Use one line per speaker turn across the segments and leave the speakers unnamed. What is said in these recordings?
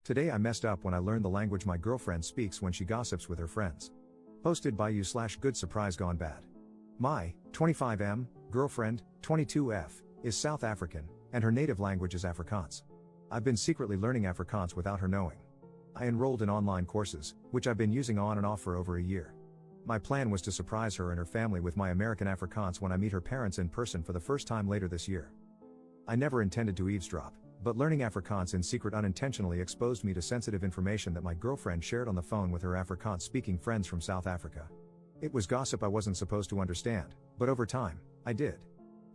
Today I messed up when I learned the language my girlfriend speaks when she gossips with her friends. Posted by you/good surprise gone bad. My 25M girlfriend, 22F, is South African, and her native language is Afrikaans. I've been secretly learning Afrikaans without her knowing. I enrolled in online courses, which I've been using on and off for over a year. My plan was to surprise her and her family with my American Afrikaans when I meet her parents in person for the first time later this year. I never intended to eavesdrop, but learning Afrikaans in secret unintentionally exposed me to sensitive information that my girlfriend shared on the phone with her Afrikaans-speaking friends from South Africa. It was gossip I wasn't supposed to understand, but over time, I did.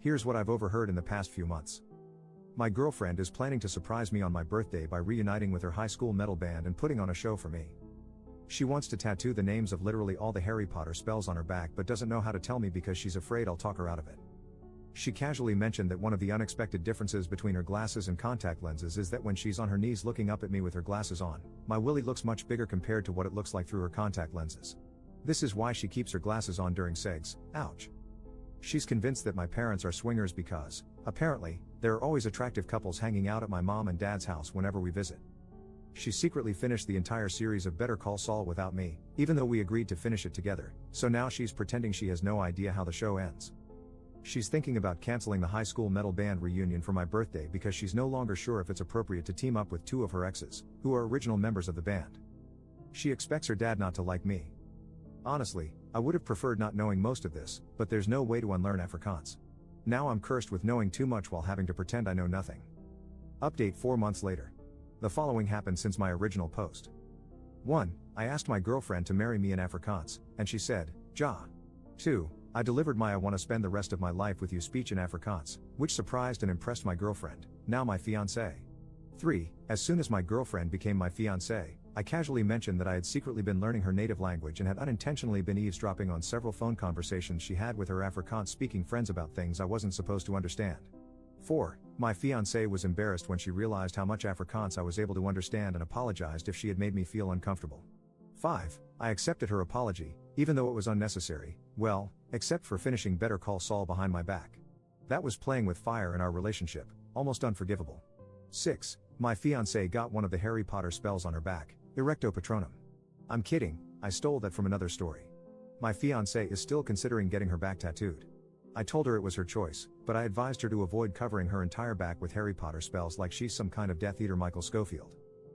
Here's what I've overheard in the past few months. My girlfriend is planning to surprise me on my birthday by reuniting with her high school metal band and putting on a show for me. She wants to tattoo the names of literally all the Harry Potter spells on her back but doesn't know how to tell me because she's afraid I'll talk her out of it. She casually mentioned that one of the unexpected differences between her glasses and contact lenses is that when she's on her knees looking up at me with her glasses on, my willy looks much bigger compared to what it looks like through her contact lenses. This is why she keeps her glasses on during sex. Ouch. She's convinced that my parents are swingers because, apparently, there are always attractive couples hanging out at my mom and dad's house whenever we visit. She secretly finished the entire series of Better Call Saul without me, even though we agreed to finish it together, so now she's pretending she has no idea how the show ends. She's thinking about canceling the high school metal band reunion for my birthday because she's no longer sure if it's appropriate to team up with two of her exes, who are original members of the band. She expects her dad not to like me. Honestly, I would have preferred not knowing most of this, but there's no way to unlearn Afrikaans. Now I'm cursed with knowing too much while having to pretend I know nothing. Update 4 months later. The following happened since my original post. 1. I asked my girlfriend to marry me in Afrikaans, and she said, ja. 2. I delivered my "I want to spend the rest of my life with you" speech in Afrikaans, which surprised and impressed my girlfriend, now my fiancée. 3. As soon as my girlfriend became my fiancée, I casually mentioned that I had secretly been learning her native language and had unintentionally been eavesdropping on several phone conversations she had with her Afrikaans-speaking friends about things I wasn't supposed to understand. 4. My fiancée was embarrassed when she realized how much Afrikaans I was able to understand and apologized if she had made me feel uncomfortable. 5. I accepted her apology, even though it was unnecessary, well, except for finishing Better Call Saul behind my back. That was playing with fire in our relationship, almost unforgivable. 6. My fiancée got one of the Harry Potter spells on her back, Erecto Patronum. I'm kidding, I stole that from another story. My fiancée is still considering getting her back tattooed. I told her it was her choice, but I advised her to avoid covering her entire back with Harry Potter spells like she's some kind of Death Eater Michael Scofield.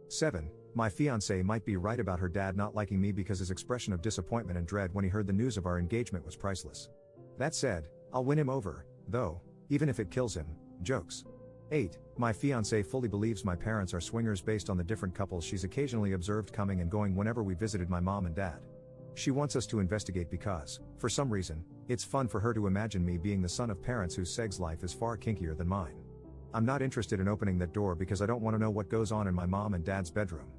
7. My fiancée might be right about her dad not liking me because his expression of disappointment and dread when he heard the news of our engagement was priceless. That said, I'll win him over, though, even if it kills him. Jokes. 8. My fiancée fully believes my parents are swingers based on the different couples she's occasionally observed coming and going whenever we visited my mom and dad. She wants us to investigate because, for some reason, it's fun for her to imagine me being the son of parents whose sex life is far kinkier than mine. I'm not interested in opening that door because I don't want to know what goes on in my mom and dad's bedroom.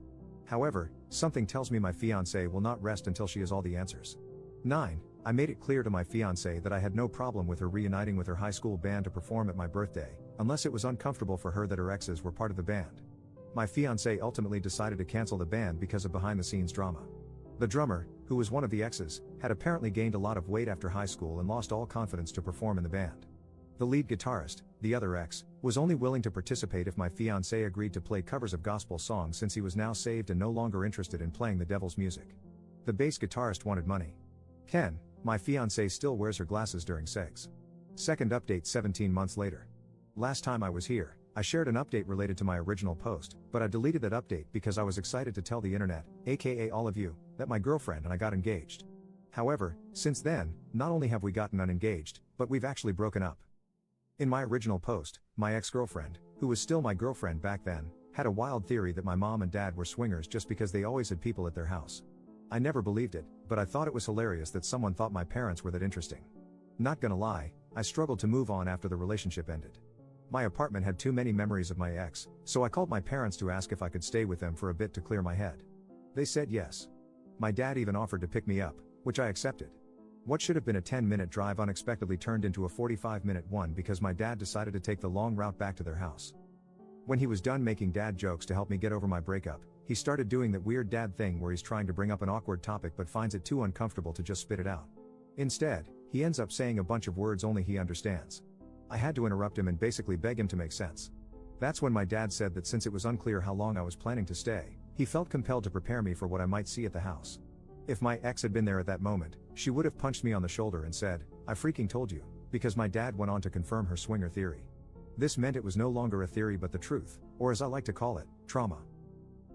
However, something tells me my fiancée will not rest until she has all the answers. 9. I made it clear to my fiancée that I had no problem with her reuniting with her high school band to perform at my birthday, unless it was uncomfortable for her that her exes were part of the band. My fiancée ultimately decided to cancel the band because of behind-the-scenes drama. The drummer, who was one of the exes, had apparently gained a lot of weight after high school and lost all confidence to perform in the band. The lead guitarist, the other ex, was only willing to participate if my fiancé agreed to play covers of gospel songs since he was now saved and no longer interested in playing the devil's music. The bass guitarist wanted money. 10. My fiancé still wears her glasses during sex. Second update 17 months later. Last time I was here, I shared an update related to my original post, but I deleted that update because I was excited to tell the internet, aka all of you, that my girlfriend and I got engaged. However, since then, not only have we gotten unengaged, but we've actually broken up. In my original post, my ex-girlfriend, who was still my girlfriend back then, had a wild theory that my mom and dad were swingers just because they always had people at their house. I never believed it, but I thought it was hilarious that someone thought my parents were that interesting. Not gonna lie, I struggled to move on after the relationship ended. My apartment had too many memories of my ex, so I called my parents to ask if I could stay with them for a bit to clear my head. They said yes. My dad even offered to pick me up, which I accepted. What should have been a 10-minute drive unexpectedly turned into a 45-minute one because my dad decided to take the long route back to their house. When he was done making dad jokes to help me get over my breakup, he started doing that weird dad thing where he's trying to bring up an awkward topic but finds it too uncomfortable to just spit it out. Instead, he ends up saying a bunch of words only he understands. I had to interrupt him and basically beg him to make sense. That's when my dad said that since it was unclear how long I was planning to stay, he felt compelled to prepare me for what I might see at the house. If my ex had been there at that moment, she would have punched me on the shoulder and said, "I freaking told you," because my dad went on to confirm her swinger theory. This meant it was no longer a theory but the truth, or as I like to call it, trauma.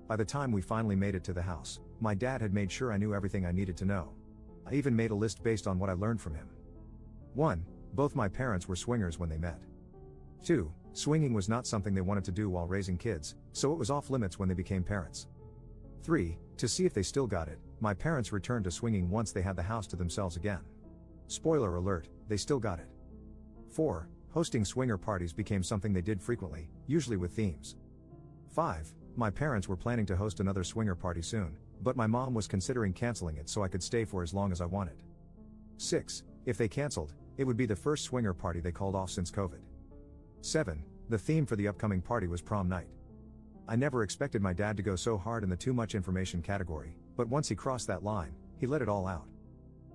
By the time we finally made it to the house, my dad had made sure I knew everything I needed to know. I even made a list based on what I learned from him. 1. Both my parents were swingers when they met. 2. Swinging was not something they wanted to do while raising kids, so it was off limits when they became parents. 3. To see if they still got it, my parents returned to swinging once they had the house to themselves again. Spoiler alert, they still got it. 4. Hosting swinger parties became something they did frequently, usually with themes. 5. My parents were planning to host another swinger party soon, but my mom was considering canceling it so I could stay for as long as I wanted. 6. If they canceled, it would be the first swinger party they called off since COVID. 7. The theme for the upcoming party was prom night. I never expected my dad to go so hard in the too much information category, but once he crossed that line, he let it all out.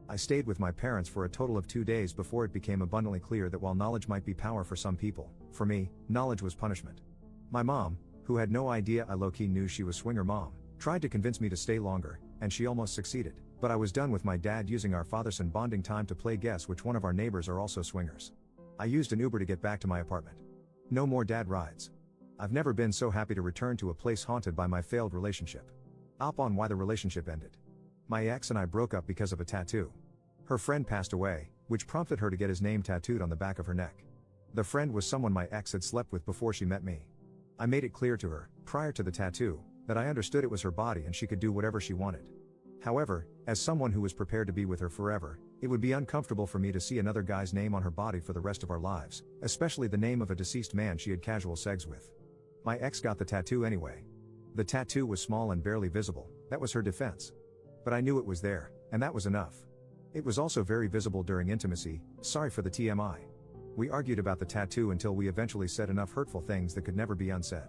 I stayed with my parents for a total of 2 days before it became abundantly clear that while knowledge might be power for some people, for me, knowledge was punishment. My mom, who had no idea I low-key knew she was swinger mom, tried to convince me to stay longer, and she almost succeeded, but I was done with my dad using our father-son bonding time to play guess which one of our neighbors are also swingers. I used an Uber to get back to my apartment. No more dad rides. I've never been so happy to return to a place haunted by my failed relationship. Up on why the relationship ended. My ex and I broke up because of a tattoo. Her friend passed away, which prompted her to get his name tattooed on the back of her neck. The friend was someone my ex had slept with before she met me. I made it clear to her, prior to the tattoo, that I understood it was her body and she could do whatever she wanted. However, as someone who was prepared to be with her forever, it would be uncomfortable for me to see another guy's name on her body for the rest of our lives, especially the name of a deceased man she had casual sex with. My ex got the tattoo anyway. The tattoo was small and barely visible, that was her defense. But I knew it was there, and that was enough. It was also very visible during intimacy, sorry for the TMI. We argued about the tattoo until we eventually said enough hurtful things that could never be unsaid.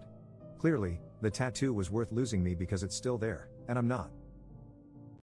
Clearly, the tattoo was worth losing me because it's still there, and I'm not.